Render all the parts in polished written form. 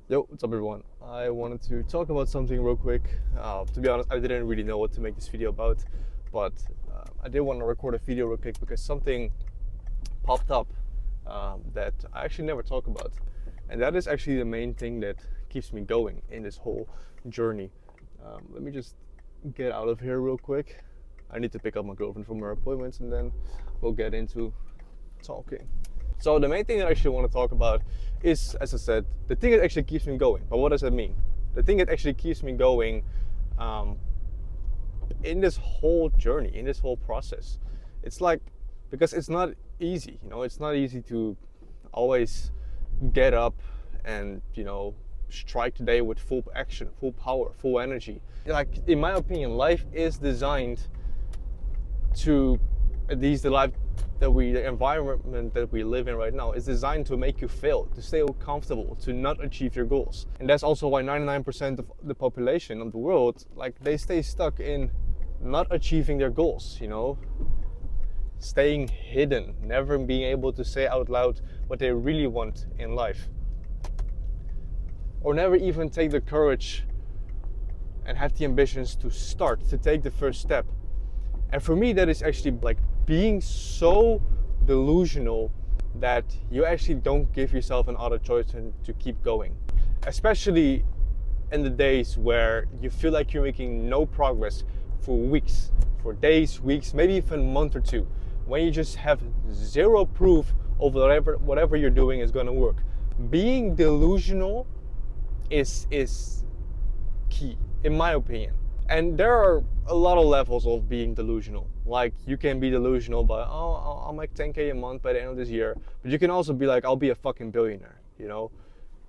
Yo, what's up everyone? I wanted to talk about something real quick. To be honest, I didn't really know what to make this video about, but I did want to record a video real quick because something popped up that I actually never talk about. And that is actually the main thing that keeps me going in this whole journey. Let me just get out of here real quick. I need to pick up my girlfriend from her appointments and then we'll get into talking. So the main thing that I actually want to talk about is, as I said, the thing that actually keeps me going. But what does that mean? The thing that actually keeps me going in this whole journey, in this whole process. It's like, because it's not easy, it's not easy to always get up and, strike today with full action, full power, full energy. Like, in my opinion, life is designed to, at least the environment that we live in right now is designed to make you fail, to stay comfortable, to not achieve your goals. And that's also why 99% of the population of the world, like, they stay stuck in not achieving their goals, staying hidden, never being able to say out loud what they really want in life, or never even take the courage and have the ambitions to start, to take the first step. And for me, that is actually like being so delusional that you actually don't give yourself an other choice than to keep going. Especially in the days where you feel like you're making no progress for weeks, for days, weeks, maybe even a month or two, when you just have zero proof of whatever you're doing is going to work. Being delusional is key, in my opinion. And there are a lot of levels of being delusional. Like, you can be delusional by, I'll make 10K a month by the end of this year. But you can also be like, I'll be a fucking billionaire,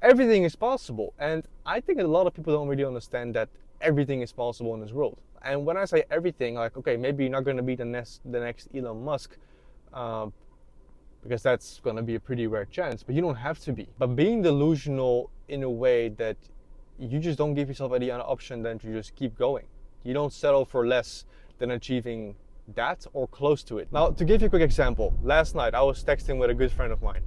Everything is possible. And I think a lot of people don't really understand that everything is possible in this world. And when I say everything, like, okay, maybe you're not going to be the next Elon Musk, because that's going to be a pretty rare chance, but you don't have to be. But being delusional in a way that you just don't give yourself any other option than to just keep going. You don't settle for less than achieving that or close to it. Now, to give you a quick example, last night I was texting with a good friend of mine,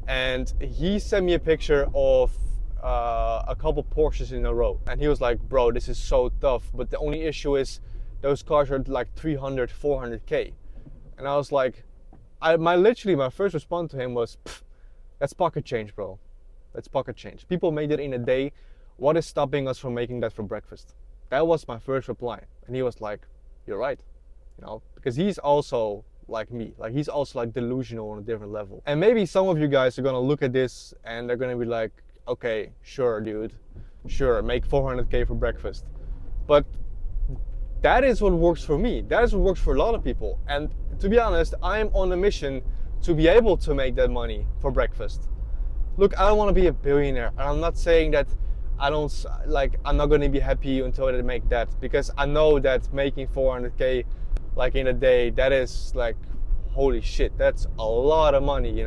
and he sent me a picture of a couple Porsches in a row, and he was like, bro, this is so tough, but the only issue is those cars are like 300, 400K. And I was like, my first response to him was, that's pocket change, bro. That's pocket change. People made it in a day. What is stopping us from making that for breakfast? That was my first reply. And he was like, you're right. Because he's also like me. Like, he's also like delusional on a different level. And maybe some of you guys are gonna look at this and they're gonna be like, okay, sure, dude. Sure, make 400K for breakfast. But that is what works for me. That is what works for a lot of people. And to be honest, I'm on a mission to be able to make that money for breakfast. Look, I don't want to be a billionaire. And I'm not saying that I'm not going to be happy until I make that, because I know that making 400K like in a day, that is like, holy shit, that's a lot of money,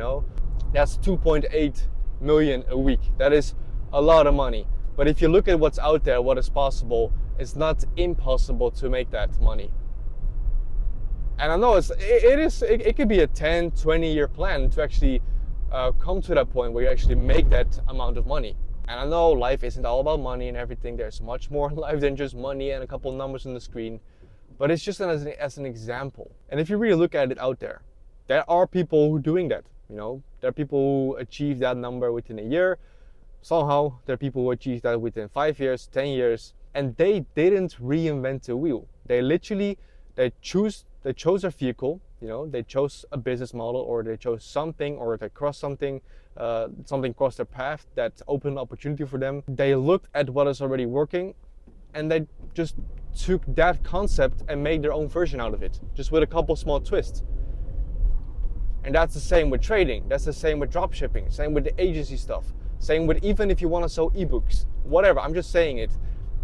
That's 2.8 million a week. That is a lot of money. But if you look at what's out there, what is possible, it's not impossible to make that money. And I know it could be a 10, 20-year plan to actually come to that point where you actually make that amount of money. And I know life isn't all about money and everything. There's much more in life than just money and a couple numbers on the screen. But it's just as an example. And if you really look at it out there, there are people who are doing that. There are people who achieve that number within a year. Somehow, there are people who achieve that within 5 years, 10 years. And they didn't reinvent the wheel. They chose a vehicle. They chose a business model, or they chose something, or they crossed something crossed their path that opened an opportunity for them. They looked at what is already working, and they just took that concept and made their own version out of it, just with a couple small twists. And that's the same with trading. That's the same with dropshipping. Same with the agency stuff. Same with even if you want to sell ebooks, whatever. I'm just saying it.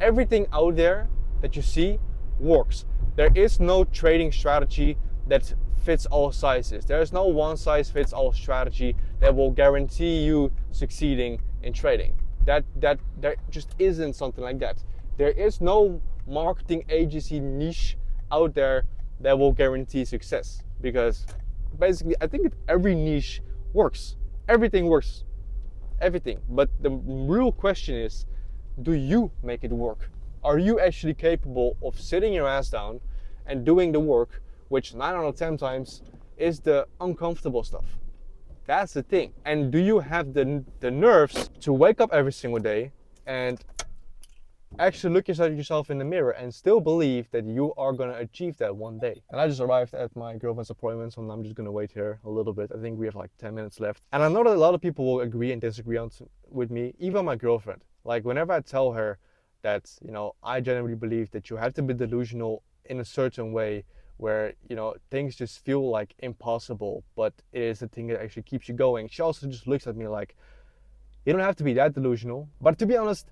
Everything out there that you see works. There is no trading strategy that fits all sizes. There is no one size fits all strategy that will guarantee you succeeding in trading. There just isn't something like that. There is no marketing agency niche out there that will guarantee success, because basically I think every niche works. Everything works. everything. But the real question is, do you make it work? Are you actually capable of sitting your ass down and doing the work, which 9 out of 10 times is the uncomfortable stuff? That's the thing. And do you have the nerves to wake up every single day and actually look inside yourself in the mirror and still believe that you are going to achieve that one day? And I just arrived at my girlfriend's appointment, so I'm just going to wait here a little bit. I think we have like 10 minutes left. And I know that a lot of people will agree and disagree with me, even my girlfriend. Like whenever I tell her that, you know, I genuinely believe that you have to be delusional in a certain way where, you know, things just feel like impossible, but it is the thing that actually keeps you going. She also just looks at me like, you don't have to be that delusional. But to be honest,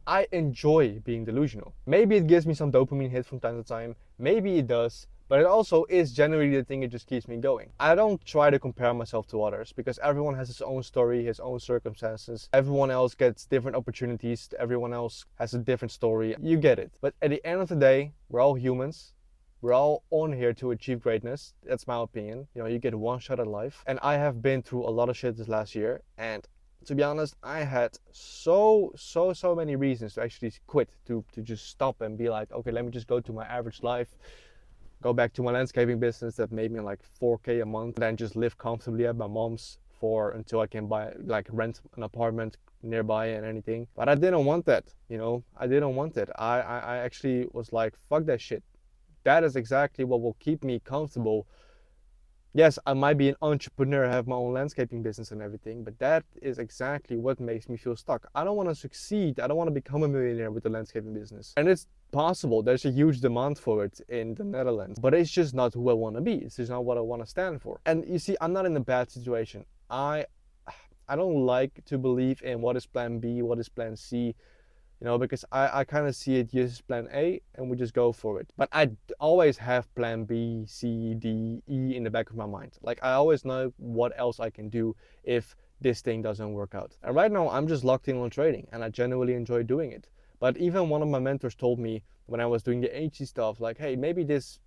I enjoy being delusional. Maybe it gives me some dopamine hit from time to time. Maybe it does. But it also is generally the thing that just keeps me going. I don't try to compare myself to others because everyone has his own story, his own circumstances. Everyone else gets different opportunities. Everyone else has a different story. You get it. But at the end of the day, we're all humans. We're all on here to achieve greatness. That's my opinion. You know, you get one shot at life. And I have been through a lot of shit this last year. And to be honest, I had so many reasons to actually quit, to just stop and be like, okay, let me just go to my average life, go back to my landscaping business that made me like 4K a month, then just live comfortably at my mom's until I can buy, like, rent an apartment nearby and anything. But I didn't want that, you know, I didn't want it. I actually was like, fuck that shit. That is exactly what will keep me comfortable. Yes, I might be an entrepreneur, have my own landscaping business and everything, but that is exactly what makes me feel stuck. I don't want to succeed. I don't want to become a millionaire with the landscaping business. And it's possible. There's a huge demand for it in the Netherlands, but it's just not who I want to be. It's just not what I want to stand for. And you see, I'm not in a bad situation. I don't like to believe in what is plan B, what is plan C, you know, because I kind of see it as plan A and we just go for it. But I always have plan B, C, D, E in the back of my mind. Like I always know what else I can do if this thing doesn't work out. And right now I'm just locked in on trading and I genuinely enjoy doing it. But even one of my mentors told me when I was doing the HC stuff, like, hey, maybe this,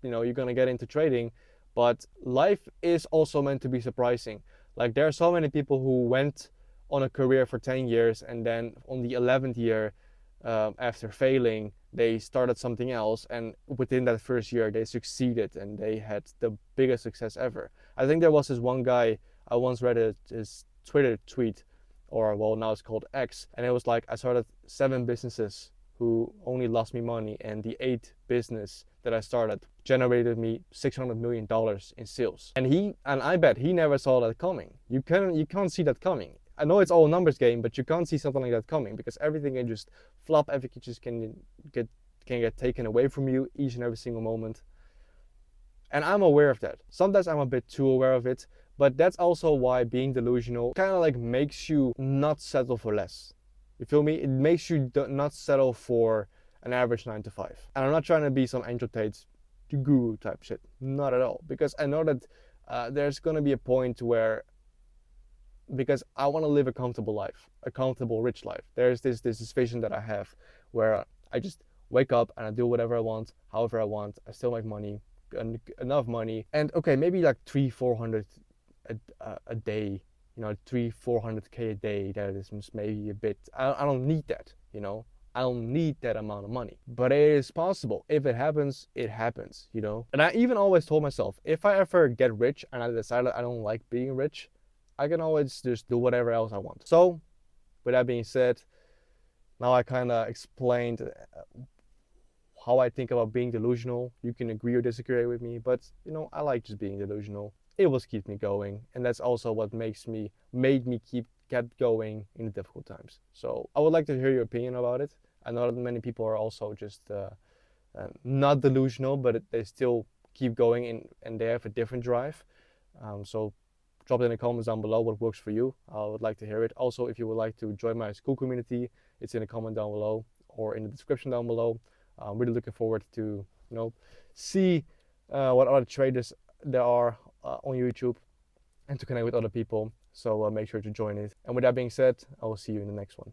you know, you're gonna get into trading, but life is also meant to be surprising. Like there are so many people who went on a career for 10 years and then on the 11th year, after failing, they started something else, and within that first year they succeeded and they had the biggest success ever. I think there was this one guy, I once read his Twitter tweet, or well, now it's called X, and it was like, I started 7 businesses who only lost me money, and the 8th business that I started generated me $600 million in sales. And I bet he never saw that coming. You can't see that coming. I know it's all a numbers game, but you can't see something like that coming because everything can just flop. Everything just can get taken away from you each and every single moment. And I'm aware of that. Sometimes I'm a bit too aware of it, but that's also why being delusional kind of like makes you not settle for less. You feel me? It makes you not settle for an average 9 to 5. And I'm not trying to be some Angel Tate guru type shit. Not at all. Because I know that there's going to be a point where, because I want to live a comfortable life, a comfortable, rich life. There's this vision that I have where I just wake up and I do whatever I want, however I want. I still make money, enough money. And okay, maybe like 300-400 a day, you know, 300-400K a day. That is maybe a bit, I don't need that, you know. I don't need that amount of money, but it is possible. If it happens, it happens, you know. And I even always told myself, if I ever get rich and I decide I don't like being rich, I can always just do whatever else I want. So, with that being said, now I kind of explained how I think about being delusional. You can agree or disagree with me, but you know, I like just being delusional. It will keep me going, and that's also what made me kept going in the difficult times. So I would like to hear your opinion about it. I know that many people are also just not delusional, but they still keep going and they have a different drive. So drop it in the comments down below what works for you. I would like to hear it. Also, if you would like to join my school community, it's in the comment down below or in the description down below. I'm really looking forward to, you know, see what other traders there are on YouTube and to connect with other people. So make sure to join it. And with that being said, I will see you in the next one.